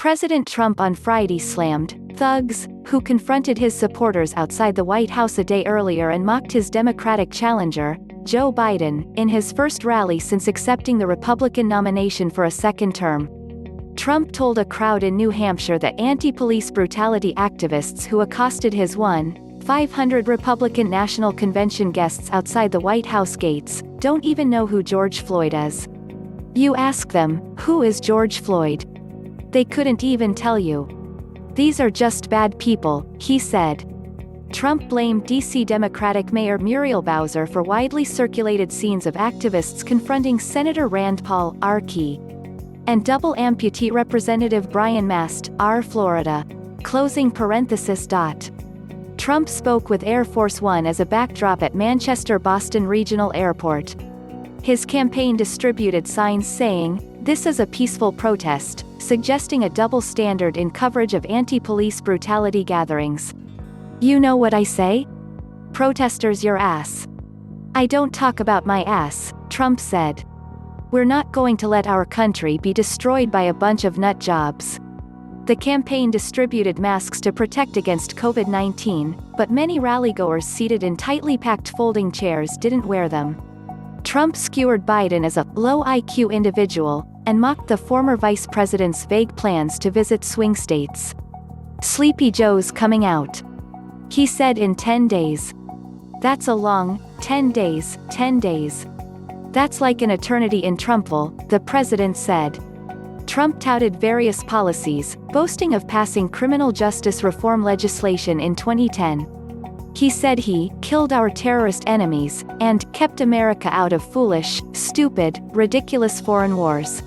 President Trump on Friday slammed thugs who confronted his supporters outside the White House a day earlier and mocked his Democratic challenger, Joe Biden, in his first rally since accepting the Republican nomination for a second term. Trump told a crowd in New Hampshire that anti-police brutality activists who accosted his 500 Republican National Convention guests outside the White House gates don't even know who George Floyd is. You ask them, who is George Floyd? They couldn't even tell you. These are just bad people, he said. Trump blamed D.C. Democratic Mayor Muriel for widely circulated scenes of activists confronting Senator Rand Paul, R.K. and double-amputee Representative Brian Mast, R-Fla. Trump spoke with Air Force One as a backdrop at Manchester-Boston Regional Airport. His campaign distributed signs saying, "This is a peaceful protest," suggesting a double standard in coverage of anti-police brutality gatherings. "You know what I say? Protesters your ass." "I don't talk about my ass," Trump said. "We're not going to let our country be destroyed by a bunch of nut jobs." The campaign distributed masks to protect against COVID-19, but many rallygoers seated in tightly packed folding chairs didn't wear them. Trump skewered Biden as a low IQ individual, and mocked the former vice president's vague plans to visit swing states. "Sleepy Joe's coming out," he said in 10 days. "That's a long 10 days, 10 days. That's like an eternity in Trumpville," the president said. Trump touted various policies, boasting of passing criminal justice reform legislation in 2010. He said he killed our terrorist enemies, and kept America out of foolish, stupid, ridiculous foreign wars.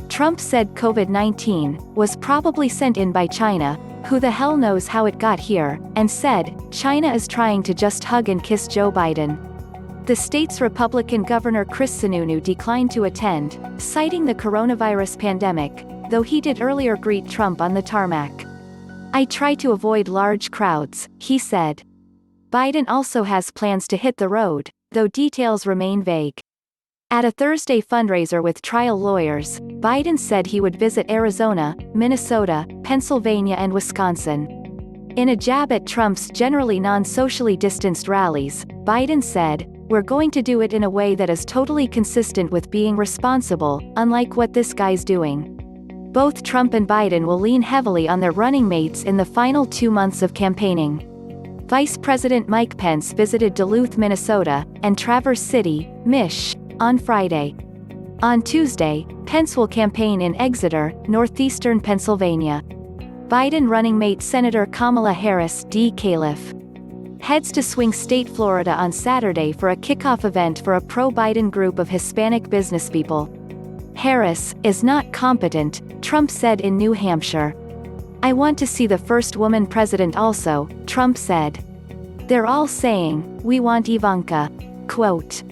Trump said COVID-19 was probably sent in by China, who the hell knows how it got here, and said, China is trying to just hug and kiss Joe Biden. The state's Republican Governor Sununu declined to attend, citing the coronavirus pandemic, though he did earlier greet Trump on the tarmac. "I try to avoid large crowds," he said. Biden also has plans to hit the road, though details remain vague. At a Thursday fundraiser with trial lawyers, Biden said he would visit Arizona, Minnesota, Pennsylvania and Wisconsin. In a jab at Trump's generally non-socially distanced rallies, Biden said, "We're going to do it in a way that is totally consistent with being responsible, unlike what this guy's doing." Both Trump and Biden will lean heavily on their running mates in the final 2 months of campaigning. Vice President Mike Pence visited Duluth, Minnesota, and Traverse City, Mich, on Friday. On Tuesday, Pence will campaign in Exeter, Northeastern Pennsylvania. Biden running mate Senator Kamala Harris, D-Calif, heads to swing state Florida on Saturday for a kickoff event for a pro-Biden group of Hispanic businesspeople. Harris is not competent, Trump said in New Hampshire. "I want to see the first woman president also," Trump said. "They're all saying, we want Ivanka." Quote,